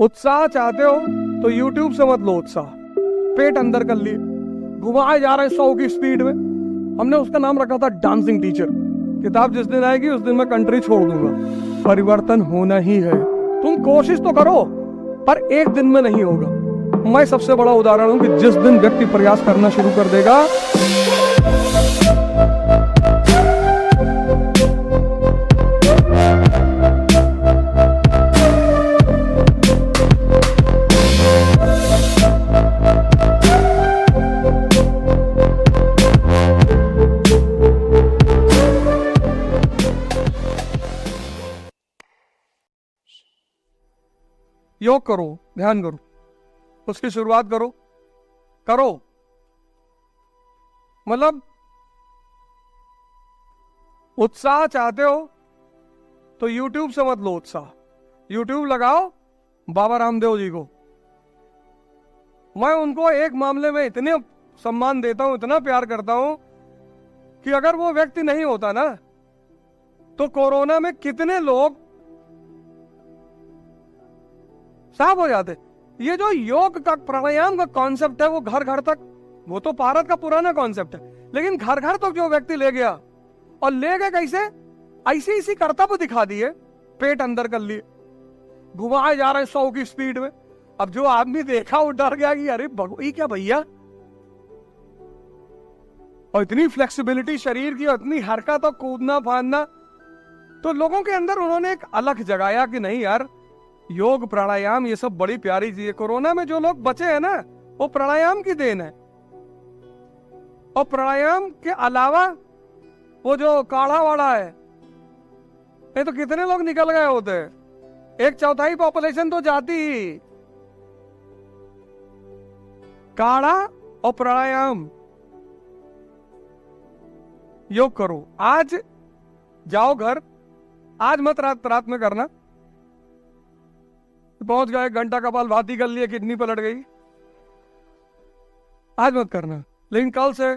उत्साह चाहते हो तो YouTube से मत लो उत्साह, पेट अंदर कर लिए, घुमाए जा रहे हैं 100 की स्पीड में। हमने उसका नाम रखा था डांसिंग टीचर। किताब जिस दिन आएगी उस दिन मैं कंट्री छोड़ दूंगा। परिवर्तन होना ही है, तुम कोशिश तो करो, पर एक दिन में नहीं होगा। मैं सबसे बड़ा उदाहरण हूं कि जिस दिन व्यक्ति प्रयास करना शुरू कर देगा, योग करो, ध्यान करो, उसकी शुरुआत करो। मतलब उत्साह चाहते हो तो YouTube से मत लो उत्साह, YouTube लगाओ बाबा रामदेव जी को। मैं उनको एक मामले में इतने सम्मान देता हूं, इतना प्यार करता हूं कि अगर वो व्यक्ति नहीं होता ना तो कोरोना में कितने लोग साफ हो जाते। ये जो योग का प्राणायाम का कॉन्सेप्ट है वो घर घर तक, वो तो भारत का पुराना कॉन्सेप्ट है, लेकिन घर घर तक जो व्यक्ति ले गया, और ले गए कैसे, ऐसे इसी कर्तव्य दिखा दिए, पेट अंदर कर लिए, घुमाए जा रहे हैं 100 की स्पीड में। अब जो आदमी देखा वो डर गया कि अरे ये क्या भैया, और इतनी फ्लेक्सिबिलिटी शरीर की, और इतनी हरकत और कूदना फांदना, तो लोगों के अंदर उन्होंने एक अलग जगाया कि नहीं यार, योग प्राणायाम ये सब बड़ी प्यारी चीज है। कोरोना में जो लोग बचे हैं ना, वो प्राणायाम की देन है। और प्राणायाम के अलावा वो जो काढ़ा वाढ़ा है, ये तो कितने लोग निकल गए होते, 1/4 पॉपुलेशन तो जाती ही। काढ़ा और प्राणायाम, योग करो। आज जाओ घर, आज मत रात में करना, पहुंच गए, घंटा कपाल भाती कर लिए, किडनी पलट गई, आज मत करना। लेकिन कल से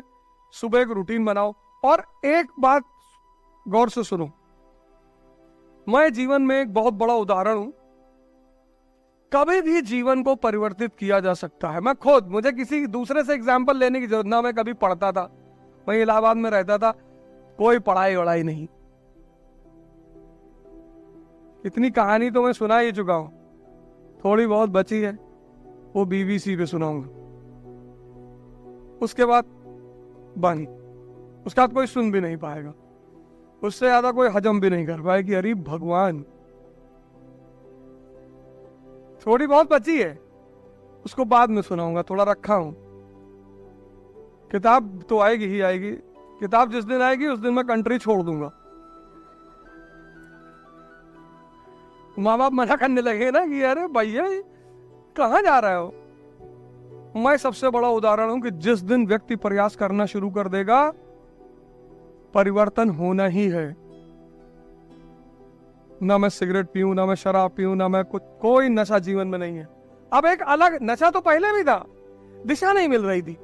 सुबह एक रूटीन बनाओ। और एक बात गौर से सुनो, मैं जीवन में एक बहुत बड़ा उदाहरण हूं, कभी भी जीवन को परिवर्तित किया जा सकता है। मैं खुद, मुझे किसी दूसरे से एग्जाम्पल लेने की जरूरत ना, मैं कभी पढ़ता था, मैं इलाहाबाद में रहता था, कोई पढ़ाई वढ़ाई नहीं, इतनी कहानी तो मैं सुना ही चुका हूं, थोड़ी बहुत बची है वो BBC पे सुनाऊंगा, उसके बाद बंद, उसके बाद कोई सुन भी नहीं पाएगा, उससे ज्यादा कोई हजम भी नहीं कर पाए कि अरे भगवान। थोड़ी बहुत बची है, उसको बाद में सुनाऊंगा, थोड़ा रखा हूं। किताब तो आएगी ही आएगी, किताब जिस दिन आएगी उस दिन मैं कंट्री छोड़ दूंगा। माँ बाप मना करने लगे ना कि अरे भैया कहां जा रहे हो। मैं सबसे बड़ा उदाहरण हूं कि जिस दिन व्यक्ति प्रयास करना शुरू कर देगा, परिवर्तन होना ही है। ना मैं सिगरेट पीऊं, ना मैं शराब पीऊं, ना मैं कुछ, कोई नशा जीवन में नहीं है। अब एक अलग नशा तो पहले भी था, दिशा नहीं मिल रही थी,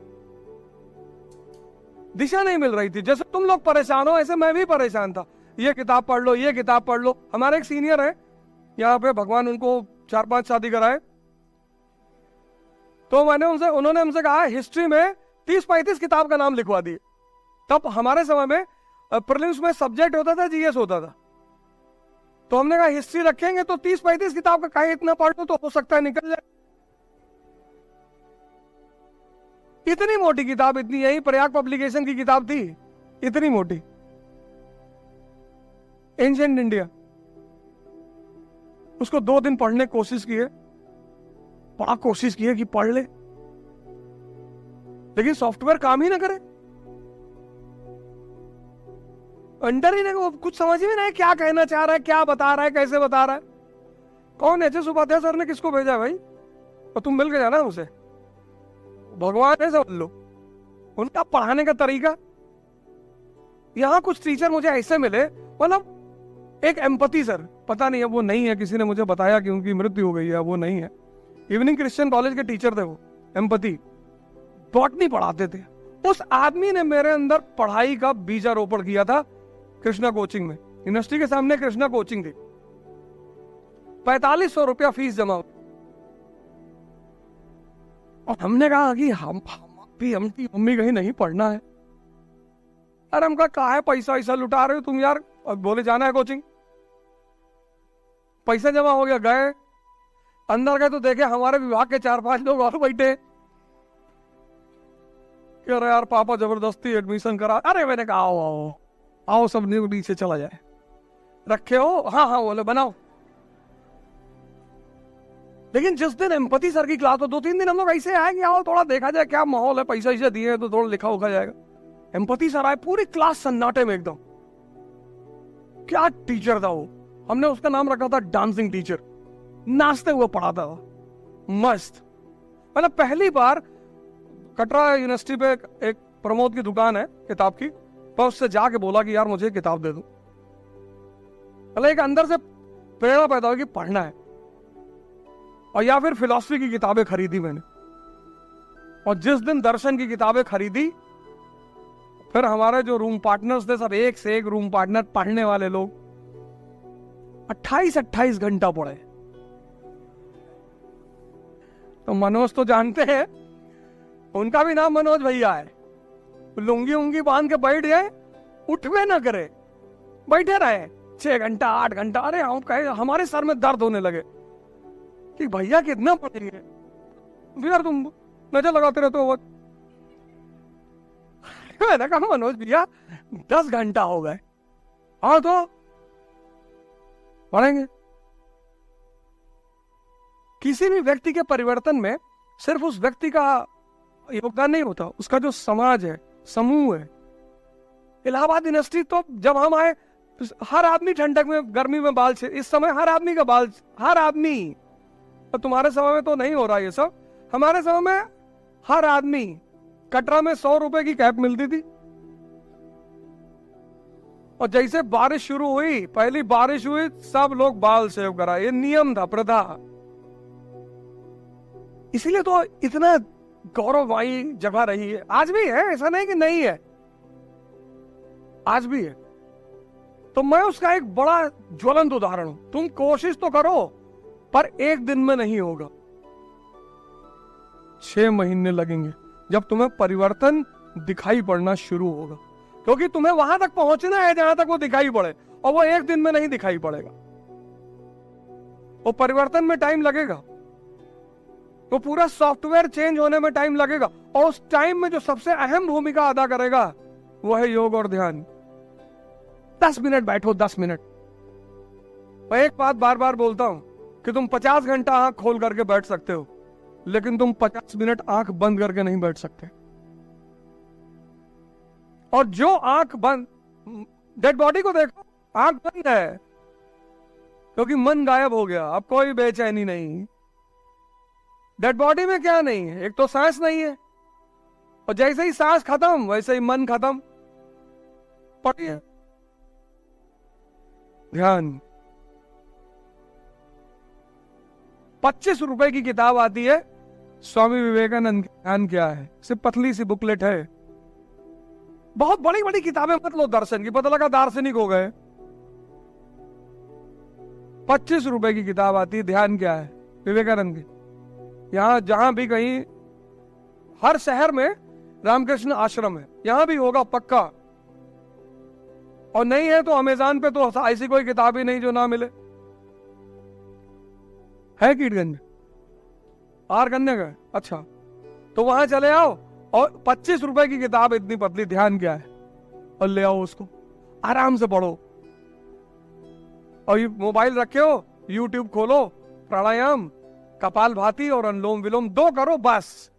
दिशा नहीं मिल रही थी। जैसे तुम लोग परेशान हो ऐसे मैं भी परेशान था, ये किताब पढ़ लो, ये किताब पढ़ लो। हमारे एक सीनियर है यहाँ पे, भगवान उनको 4-5 शादी कराए, तो उन्होंने हमसे कहा हिस्ट्री में 30-35 किताब का नाम लिखवा दिए। तब हमारे समय में प्रीलिम्स में सब्जेक्ट होता था, GS होता था, तो हमने कहा हिस्ट्री रखेंगे तो 30-35 किताब का कहीं इतना पढ़ लो तो हो सकता है निकल जाए। इतनी मोटी किताब, इतनी, यही प्रयाग पब्लिकेशन की किताब थी, इतनी मोटी, एंशिएंट इंडिया। उसको 2 दिन पढ़ने की कोशिश की है, बड़ा कोशिश की है कि पढ़ ले, लेकिन सॉफ्टवेयर काम ही ना करे, अंडर ही नहीं, कुछ समझ में नहीं क्या कहना चाह रहा है, क्या बता रहा है, कैसे बता रहा है। कौन HS उपाध्याय सर ने किसको भेजा है भाई, और तुम मिल के जाना उसे, भगवान है समझ लो, उनका पढ़ाने का तरीका। यहां कुछ टीचर मुझे ऐसे मिले, मतलब एक एम्पैथी सर, पता नहीं है वो नहीं है, किसी ने मुझे बताया कि उनकी मृत्यु हो गई है, वो नहीं है। इवनिंग क्रिश्चियन कॉलेज के टीचर थे वो, एम्पैथी, बॉटनी पढ़ाते थे। उस आदमी ने मेरे अंदर पढ़ाई का बीजारोपण किया था कृष्णा कोचिंग में, यूनिवर्सिटी के सामने कृष्णा कोचिंग थी, 4500 रुपया फीस जमा, और हमने कहा कि हम भी हमकी मम्मी कहीं नहीं पढ़ना है। अरे हम कहा है पैसा वैसा लुटा रहे हो तुम यार, और बोले जाना है कोचिंग। पैसा जमा हो गया, गए अंदर गए तो देखे हमारे विभाग के 4-5 लोग और बैठे। कह रहे यार पापा जबरदस्ती एडमिशन करा। अरे मैंने कहा आओ आओ आओ, सब नीचे चला जाए। रखे हो? हाँ हाँ बोले बनाओ। लेकिन जिस दिन एम्पैथी सर की क्लास हो 2-3 दिन हम लोग ऐसे आए कि आओ थोड़ा देखा जाए क्या माहौल है, पैसा वैसा दिए तो थोड़ा लिखा उखा जाएगा। एम्पैथी सर आए, पूरी क्लास सन्नाटे में एकदम। क्या टीचर था वो, हमने उसका नाम रखा था डांसिंग टीचर। नाचते हुए पढ़ाता था मस्त। मतलब पहली बार कटरा यूनिवर्सिटी पे एक प्रमोद की दुकान है किताब की, पर उससे जाके बोला कि यार मुझे किताब दे दो। मतलब एक अंदर से प्रेरणा पैदा हुई कि पढ़ना है। और या फिर फिलॉसफी की किताबें खरीदी मैंने, और जिस दिन दर्शन की किताबें खरीदी, फिर हमारे जो रूम पार्टनर्स थे सब एक से एक रूम पार्टनर पढ़ने वाले लोग 28-28 घंटा पढ़े। तो मनोज तो जानते हैं, उनका भी नाम मनोज भैया है। लुंगी उंगी बांध के बैठ गए, उठवे ना करे, बैठे रहे 6 घंटा 8 घंटा। अरे हम कहे हमारे सर में दर्द होने लगे कि भैया कितना पढ़ेंगे यार, तुम नजर लगाते रहते हो। मैंने कहा मनोज भैया 10 घंटा हो गए, हाँ तो पढ़ेंगे। किसी भी व्यक्ति के परिवर्तन में सिर्फ उस व्यक्ति का योगदान नहीं होता, उसका जो समाज है, समूह है। इलाहाबाद यूनिवर्सिटी तो जब हम आए, हर आदमी ठंडक में गर्मी में बाल, इस समय हर आदमी का बाल, हर आदमी। तो तुम्हारे समय में तो नहीं हो रहा ये सब, हमारे समय में हर आदमी। कटरा में 100 रुपए की कैप मिलती थी, और जैसे बारिश शुरू हुई, पहली बारिश हुई, सब लोग बाल सेव करा। ये नियम था, प्रथा। इसीलिए तो इतना गौरवमयी जगह रही है, आज भी है, ऐसा नहीं कि नहीं है, आज भी है। तो मैं उसका एक बड़ा ज्वलंत उदाहरण हूं। तुम कोशिश तो करो, पर एक दिन में नहीं होगा, 6 महीने लगेंगे जब तुम्हें परिवर्तन दिखाई पड़ना शुरू होगा। क्योंकि तुम्हें वहां तक पहुंचना है जहां तक वो दिखाई पड़े, और वो एक दिन में नहीं दिखाई पड़ेगा। वो परिवर्तन में टाइम लगेगा, वो पूरा सॉफ्टवेयर चेंज होने में टाइम लगेगा। और उस टाइम में जो सबसे अहम भूमिका अदा करेगा वो है योग और ध्यान। 10 मिनट बैठो, 10 मिनट। मैं एक बात बार बार बोलता हूं कि तुम 50 घंटा आंख खोल करके बैठ सकते हो, लेकिन तुम 50 मिनट आंख बंद करके नहीं बैठ सकते। और जो आंख बंद, डेड बॉडी को देखो, आंख बंद है क्योंकि मन गायब हो गया, अब कोई बेचैनी नहीं। डेड बॉडी में क्या नहीं है? एक तो सांस नहीं है, और जैसे ही सांस खत्म वैसे ही मन खत्म। पढ़िए ध्यान। 25 रुपए की किताब आती है, स्वामी विवेकानंद की ध्यान क्या है, सिर्फ पतली सी बुकलेट है। बहुत बड़ी बड़ी किताबें मत लो दर्शन की, पता लगा दार्शनिक हो गए। 25 रुपए की किताब आती है, ध्यान क्या है, विवेकानंद की। यहां जहां भी कहीं, हर शहर में रामकृष्ण आश्रम है, यहां भी होगा पक्का। और नहीं है तो अमेज़न पे तो ऐसी कोई किताब ही नहीं जो ना मिले। है कीटगंज आर करने का? अच्छा, तो वहां चले आओ, और 25 रुपए की किताब इतनी पतली, ध्यान क्या है, और ले आओ उसको, आराम से पढ़ो। और ये मोबाइल रखे हो, यूट्यूब खोलो, प्राणायाम, कपाल भाती और अनुलोम विलोम 2 करो बस।